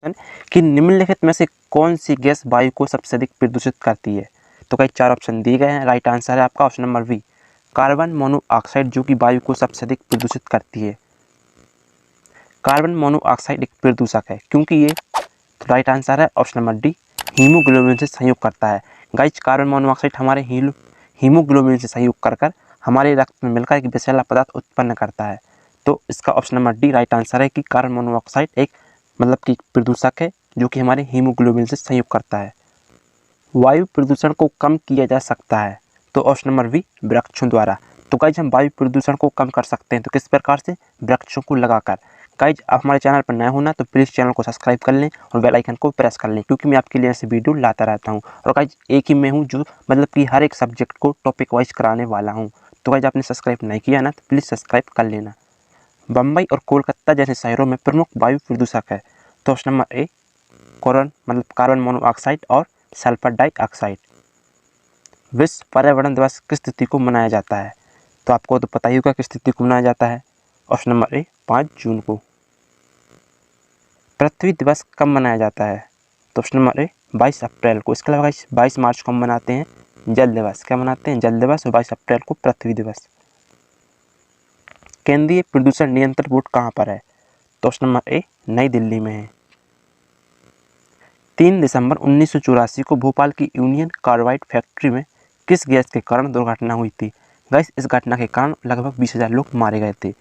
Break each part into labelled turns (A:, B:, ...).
A: कि निम्नलिखित में से कौन सी गैस वायु को सबसे अधिक प्रदूषित करती है। तो कई 4 ऑप्शन दिए गए हैं। राइट आंसर है आपका option number B, carbon monoxide, जो कि वायु को सबसे अधिक प्रदूषित करती है। कार्बन मोनोऑक्साइड एक प्रदूषक है क्योंकि ये, तो राइट आंसर है ऑप्शन नंबर डी, हीमोग्लोबिन से संयोग करता है। गाइज कार्बन मोनोऑक्साइड हमारे हीमोग्लोबिन से संयोग कर हमारे रक्त में मिलकर एक विषैला पदार्थ उत्पन्न करता है। तो इसका option number D right answer है कि कार्बन मोनोऑक्साइड एक कि प्रदूषक है जो कि हमारे हीमोग्लोबिन से संयोग करता है। वायु प्रदूषण को कम किया जा सकता है। तो ऑप्शन नंबर बी, वृक्षों द्वारा। तो गाइज हम वायु प्रदूषण को कम कर सकते हैं, तो किस प्रकार से? वृक्षों को लगाकर। गाइज आप हमारे चैनल पर नए होना तो प्लीज़ चैनल को सब्सक्राइब कर लें और बेल आइकन को प्रेस कर लें, क्योंकि मैं आपके लिए ऐसे वीडियो लाता रहता हूं। और गाइज एक ही मैं हूं जो कि हर एक सब्जेक्ट को टॉपिक वाइज कराने वाला हूं। तो गाइज आपने सब्सक्राइब नहीं किया ना तो प्लीज़ सब्सक्राइब कर लेना। बम्बई और कोलकाता जैसे शहरों में प्रमुख वायु प्रदूषक है। तो option number A, carbon monoxide और सल्फर डाइऑक्साइड। विश्व पर्यावरण दिवस किस तिथि को मनाया जाता है? तो आपको तो पता ही होगा किस तिथि को मनाया जाता है। ऑप्शन नंबर ए, 5 जून को। पृथ्वी दिवस कब मनाया जाता है? तो ऑप्शन नंबर ए, 22 अप्रैल को। इसके अलावा 22 मार्च को हम मनाते हैं जल दिवस। क्या मनाते हैं? जल दिवस। और 22 अप्रैल को पृथ्वी दिवस। केंद्रीय प्रदूषण नियंत्रण बोर्ड कहाँ पर है? तो ऑप्शन नंबर ए, नई दिल्ली में है। 3 दिसंबर 1984 को भोपाल की यूनियन कार्बाइड फैक्ट्री में किस गैस के कारण दुर्घटना हुई थी? गाइस इस घटना के कारण लगभग 20,000 लोग मारे गए थे।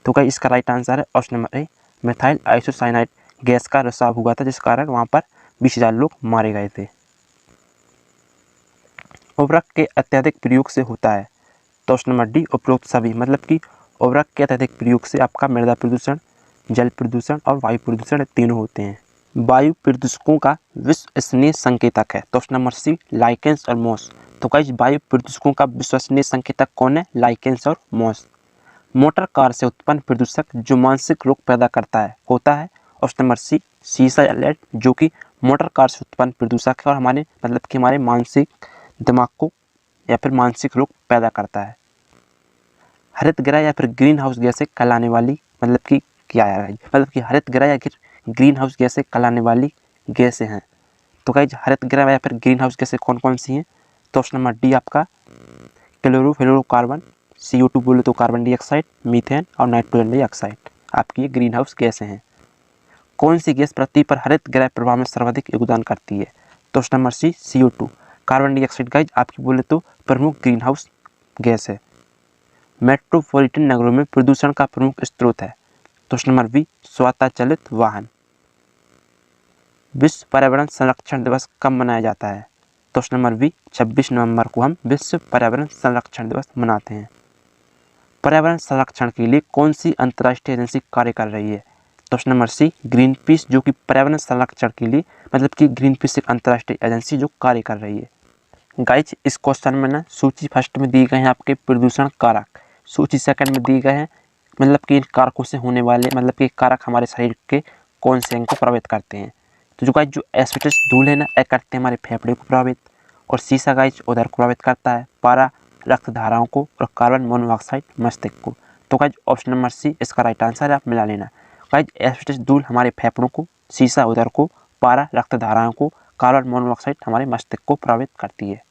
A: तो गाइस इसका राइट आंसर है option number A, methyl isocyanide gas का रिसाव हुआ था, जिस कारण वहां पर 20,000 लोग मारे गए थे। उर्वरक के अत्यधिक प्रयोग से होता है। तो ऑप्शन नंबर डी, उपरोक्त सभी। कि उर्वरक के अत्यधिक प्रयोग से आपका मृदा प्रदूषण, जल प्रदूषण और वायु प्रदूषण तीनों होते हैं। वायु प्रदूषकों का विश्वसनीय संकेतक है। तो ऑप्शन नंबर सी, लाइकेंस और मॉस। तो गाइस वायु प्रदूषकों का विश्वसनीय संकेतक कौन है? लाइकेंस और मॉस। मोटर कार से उत्पन्न प्रदूषक जो मानसिक रोग पैदा करता है होता है। ऑप्शन नंबर सी, सीसा या लेड, जो कि मोटर कार से उत्पन्न प्रदूषक है और हमारे कि हमारे मानसिक दिमाग को या फिर मानसिक रोग पैदा करता है। हरित गृह या फिर ग्रीन हाउस गैसें कहलाने वाली कि क्या है? कि हरित गृह या ग्रीन हाउस गैसें कहलाने वाली गैसें हैं। तो गाइज हरित गृह या फिर ग्रीन हाउस गैसें कौन कौन सी हैं? तो ऑप्शन नंबर डी आपका क्लोरोफ्लोरोकार्बन, CO2 बोले तो कार्बन डाइऑक्साइड, मीथेन और नाइट्रोजन डाइऑक्साइड आपकी ये ग्रीन हाउस गैसें हैं। कौन सी गैस पृथ्वी पर हरित गृह प्रभाव में सर्वाधिक योगदान करती है? तो option number C, CO2। Carbon dioxide guys आपकी बोले तो प्रमुख ग्रीन हाउस गैस है। मेट्रोपॉलिटन नगरों में प्रदूषण का प्रमुख स्रोत है। तो ऑप्शन नंबर बी, स्वतः चलित वाहन। विश्व पर्यावरण संरक्षण दिवस कब मनाया जाता है? तो ऑप्शन नंबर बी, 26 नवंबर को हम विश्व पर्यावरण संरक्षण दिवस मनाते हैं। पर्यावरण संरक्षण के लिए कौन सी अंतर्राष्ट्रीय एजेंसी कार्य कर रही है? तो option number C, Greenpeace, जो कि पर्यावरण संरक्षण के लिए कि ग्रीन पीस एक अंतर्राष्ट्रीय एजेंसी जो कार्य कर रही है। गाइज इस क्वेश्चन में ना सूची फर्स्ट में दिए गए हैं आपके प्रदूषण कारक, सूची सेकंड में दिए गए हैं कि इन कारकों से होने वाले कि कारक हमारे शरीर के कौन से अंग को प्रभावित करते हैं। तो जो गाइज जो एस्बेस्टस धूल है ना, ये करते हैं हमारे फेफड़े को प्रभावित, और सीसा गाइज उधर को प्रभावित करता है, पारा रक्त धाराओं को, और कार्बन मोनोऑक्साइड मस्तिष्क को। तो गाइज ऑप्शन नंबर सी इसका राइट आंसर है, आप मिला लेना। गाइज एस्बेस्टस धूल हमारे फेफड़ों को, सीसा उधर को, पारा रक्त धाराओं को, कार्बन मोनोऑक्साइड हमारे मस्तिष्क को प्रभावित करती है।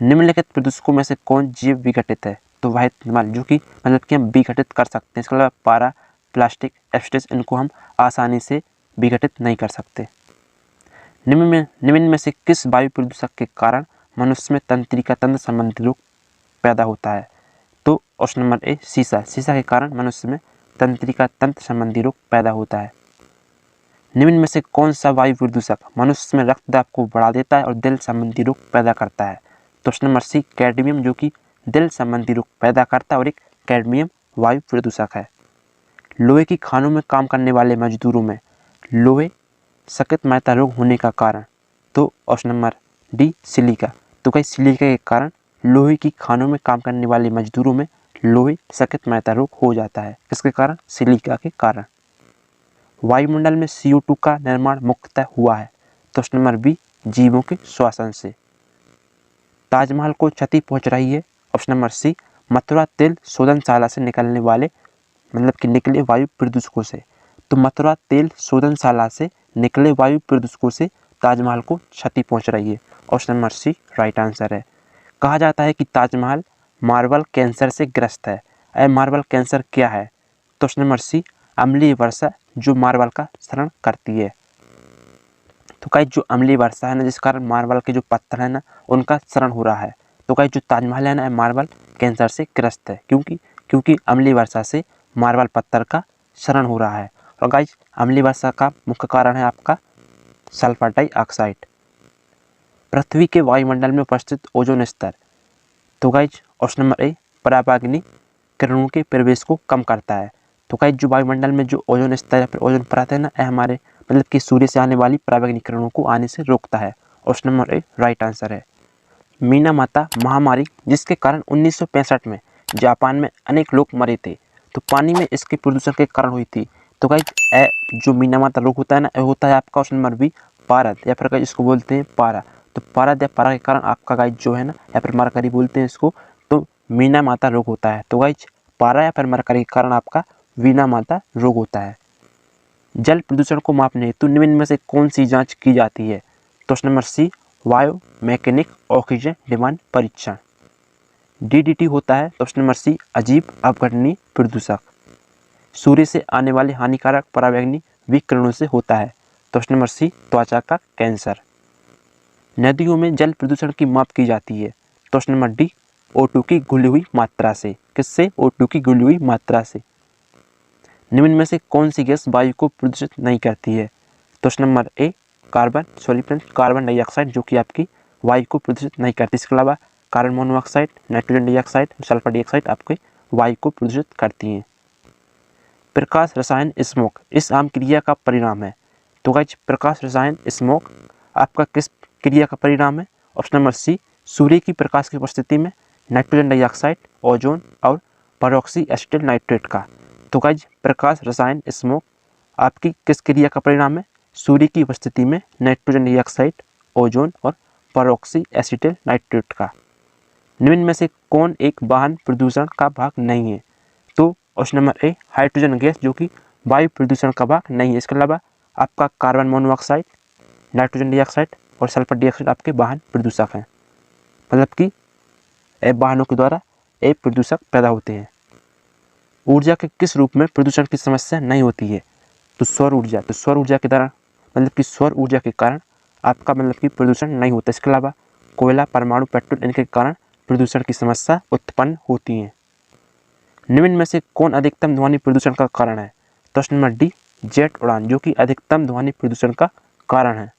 A: निम्नलिखित प्रदूषकों में से कौन जैव विघटित है? तो वह जो कि हम विघटित कर सकते हैं। इसके अलावा पारा, प्लास्टिक, एस्बेस्टस इनको हम आसानी से विघटित नहीं कर सकते। निम्न में से किस वायु प्रदूषक के कारण मनुष्य में तंत्रिका तंत्र संबंधी रोग पैदा होता है? तो ऑप्शन नंबर ए, सीसा के कारण मनुष्य में तंत्रिका तंत्र संबंधी रोग पैदा होता है। निम्न में से कौन सा वायु प्रदूषक मनुष्य में रक्तदाब को बढ़ा देता है और दिल संबंधी रोग पैदा करता है? तो ऑप्शन नंबर सी, कैडमियम, जो कि दिल संबंधी रोग पैदा करता है और एक कैडमियम वायु प्रदूषक है। लोहे की खानों में काम करने वाले मजदूरों में लोहे सकेत मैता रोग होने का कारण? तो ऑप्शन नंबर डी, सिलिका। तो कई सिलिका के कारण लोहे की खानों में काम करने वाले मजदूरों में लोहे सकेत मैता रोग हो जाता है। किसके कारण? सिलिका के कारण। वायुमंडल में CO2 का निर्माण मुख्यतः हुआ है। तो ऑप्शन नंबर बी, जीवों के श्वसन से। ताजमहल को क्षति पहुंच रही है। ऑप्शन नंबर सी, मथुरा तेल शोधनशाला से निकलने वाले कि निकले वायु प्रदूषकों से। तो मथुरा तेल शोधनशाला से निकले वायु प्रदूषकों से ताजमहल को क्षति पहुंच रही है? Option number C right answer है। कहा जाता है कि ताजमहल मार्बल कैंसर से ग्रस्त है। मार्बल कैंसर क्या है? तो ऑप्शन नंबर सी अम्लीय वर्षा जो मार्बल का क्षरण करती है। तो गाइस जो अम्लीय वर्षा है ना, जिस कारण मार्बल के जो पत्थर है ना उनका क्षरण हो रहा है। तो गाइस जो ताजमहल है ना मार्बल कैंसर से ग्रस्त है। क्योंकि अम्लीय वर्षा से मार्बल पत्थर का क्षरण हो रहा है। और गाइस अम्लीय वर्षा का मुख्य कारण है आपका सल्फर डाइऑक्साइड। पृथ्वी के वायुमंडल में उपस्थित ओजोन स्तर। तो गाइस ऑप्शन नंबर ए पराबैंगनी किरणों के प्रवेश को कम करता है। तो गाइस जो वायुमंडल में जो ओजोन स्तर या फिर ओजोन परत है ना, यह हमारे मतलब कि सूर्य से आने वाली पराबैंगनी किरणों को आने से रोकता है। Option number A right answer है। मीनामाता महामारी जिसके कारण 1965 में जापान में अनेक लोग मरे थे, तो पानी में इसके प्रदूषण के कारण हुई थी। तो गाइस जो मीनामाता रोग होता है ना, होता है आपका ऑप्शन नंबर बी पारद, या फिर गाइस इसको बोलते हैं पारा। तो पारद या पारा के कारण आपका गाइस जो है ना, या फिर मरकरी बोलते हैं इसको, तो मीनामाता रोग होता है। तो गाइस पारा या फिर मरकरी के कारण आपका मीनामाता रोग होता है। जल प्रदूषण को मापने हेतु निम्न में से कौन सी जांच की जाती है? तो ऑप्शन नंबर सी वायु मैकेनिक ऑक्सीजन डिमांड परीक्षण। डीडीटी होता है तो ऑप्शन नंबर सी अजीब अपघटनीय प्रदूषक। सूर्य से आने वाले हानिकारक पराबैंगनी विकिरणों से होता है तो ऑप्शन नंबर सी त्वचा का कैंसर। नदियों में जल प्रदूषण की माप की जाती है तो ऑप्शन नंबर डी O2 की घुली हुई मात्रा से। किससे? O2 की घुली हुई मात्रा से। निम्न में से कौन सी गैस वायु को प्रदूषित नहीं करती है? तो option number A carbon dioxide जो कि आपकी वायु को प्रदूषित नहीं करती। इसके अलावा carbon monoxide, nitrogen dioxide, sulphur dioxide आपके वायु को प्रदूषित करती हैं। प्रकाश रसायन स्मोक इस आम क्रिया का परिणाम है। तो गाइस प्रकाश रसायन स्मोक आपका किस क्रिया का परिणाम है? ऑप्शन नंबर सी सूर्य की प्रकाश की उपस्थिति में नाइट्रोजन डाइऑक्साइड, ओजोन और परऑक्सी एसिटिल नाइट्रेट का। तो गाइस प्रकाश रसायन स्मोक आपकी किस क्रिया का परिणाम है? सूर्य की उपस्थिति में नाइट्रोजन डाइऑक्साइड, ओजोन और परऑक्सी एसिटिल नाइट्रेट का। निम्न में से कौन एक वाहन प्रदूषण का भाग नहीं है? तो option number A hydrogen gas जो कि वायु प्रदूषण का भाग नहीं है। इसके अलावा आपका कार्बन मोनोऑक्साइड, नाइट्रोजन डाइऑक्साइड और सल्फर डाइऑक्साइड आपके वाहन प्रदूषक हैं। मतलब कि वाहनों के द्वारा प्रदूषक पैदा होते हैं। ऊर्जा के किस रूप में प्रदूषण की समस्या नहीं होती है? तो सौर ऊर्जा। तो सौर ऊर्जा के द्वारा मतलब कि सौर ऊर्जा के कारण आपका मतलब कि प्रदूषण नहीं होता। इसके अलावा कोयला, परमाणु, पेट्रोल इनके कारण प्रदूषण की समस्या उत्पन्न होती है। निम्न में से कौन अधिकतम ध्वनि प्रदूषण का कारण है? तो ऑप्शन नंबर डी जेट उड़ान जो कि अधिकतम ध्वनि प्रदूषण का कारण है।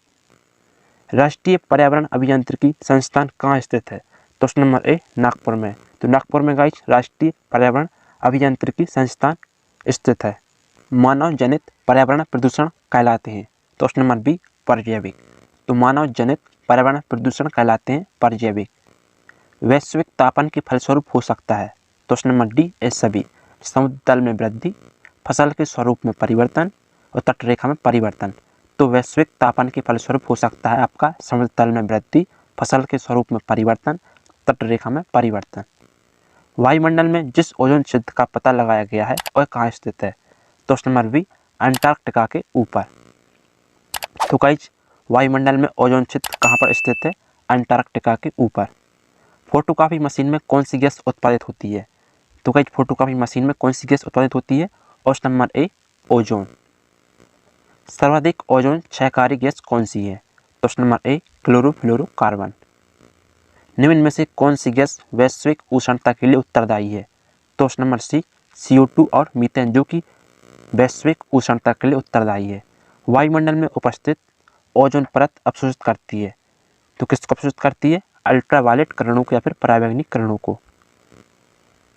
A: राष्ट्रीय पर्यावरण अभियांत्रिकी संस्थान कहाँ स्थित है? तो ऑप्शन नंबर ए नागपुर में। तो नागपुर में गाइस राष्ट्रीय पर्यावरण अभियांत्रिकी संस्थान स्थित है। मानव जनित पर्यावरण प्रदूषण कहलाते हैं तो ऑप्शन नंबर बी पर्जैविक। तो मानव जनित पर्यावरण प्रदूषण कहलाते हैं पर्जैविक। वैश्विक तापन के फलस्वरूप हो सकता है तो ऑप्शन नंबर डी ए सभी। समुद्र तल में वृद्धि, फसल के स्वरूप में परिवर्तन और तटरेखा में परिवर्तन। तो वैश्विक तापन के फलस्वरूप हो सकता है आपका समुद्र तल में वृद्धि, फसल के स्वरूप में परिवर्तन, तटरेखा में परिवर्तन। वायुमंडल में जिस ओजोन छिद्र का पता लगाया गया है वह कहाँ स्थित है? तो ऑप्शन नंबर बी अंटार्कटिका के ऊपर। तो गाइस वायुमंडल में ओजोन छिद्र कहाँ पर स्थित है? अंटार्कटिका के ऊपर। फोटोकॉपी मशीन में कौन सी गैस उत्पादित होती है? तो गाइस फोटोकॉपी मशीन में कौन सी गैस उत्पादित होती है? Option number A ozone. सर्वाधिक ओजोन क्षयकारी गैस कौन सी है? तो ऑप्शन नंबर ए क्लोरोफ्लोरोकार्बन। निम्न में से कौन सी गैस वैश्विक उष्णता के लिए उत्तरदायी है? तो ऑप्शन नंबर सी CO2 और मीथेन जो कि वैश्विक उष्णता के लिए उत्तरदायी है। वायुमंडल में उपस्थित ओजोन परत अवशोषित करती है। तो किसको अवशोषित करती है? अल्ट्रावायलेट किरणों को या फिर पराबैंगनी किरणों को।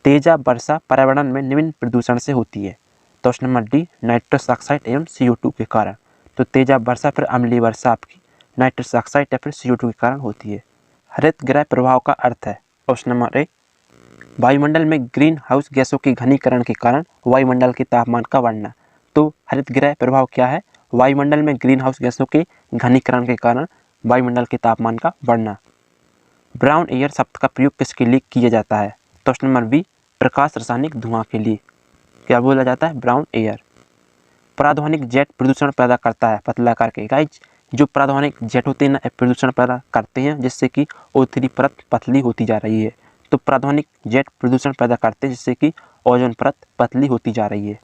A: तेजाब वर्षा पर्यावरण में निम्न प्रदूषण से होती है। तो option number D nitrous oxide एवं CO2 के कारण। तो तेजाब वर्षा फिर अम्लीय वर्षा आपकी नाइट्रस ऑक्साइड या फिर CO2 के कारण होती है। हरित गृह प्रभाव का अर्थ है ऑप्शन नंबर ए वायुमंडल में ग्रीन हाउस गैसों के घनीकरण के कारण वायुमंडल के तापमान का बढ़ना। तो हरित गृह प्रभाव क्या है? वायुमंडल में ग्रीन हाउस गैसों के घनीकरण के कारण वायुमंडल के तापमान का बढ़ना। ब्राउन एयर शब्द का प्रयोग किसके लिए किया जाता है? तो ऑप्शन नंबर बी प्रकाश रासायनिक धुआं के लिए क्या बोला जाता है? Brown air. प्राध्वनिक जेट प्रदूषण पैदा करता है पतला करके। गाइज जो प्राध्वनिक जेट होते हैं ना प्रदूषण पैदा करते हैं जिससे कि O3 परत पतली होती जा रही है। तो प्राध्वनिक जेट प्रदूषण पैदा करते हैं जिससे कि ओजोन परत पतली होती जा रही है।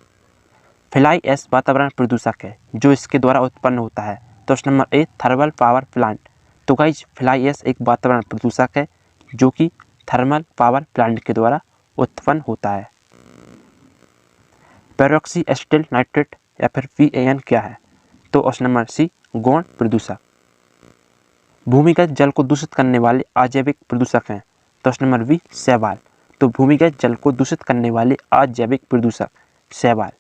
A: फ्लाई ऐश वातावरण प्रदूषक है जो इसके द्वारा उत्पन्न होता है। तो option number A thermal power plant. तो गाइज फ्लाई ऐश एक वातावरण प्रदूषक है जो कि थर्मल पावर प्लांट के द्वारा उत्पन्न होता है। पेरोक्सी एसिटिल नाइट्रेट या फिर PAN क्या है? तो ऑप्शन नंबर सी गौण प्रदूषक। भूमिगत जल को दूषित करने वाले अजैविक प्रदूषक हैं। तो ऑप्शन नंबर बी शैवाल। तो भूमिगत जल को दूषित करने वाले अजैविक प्रदूषक शैवाल।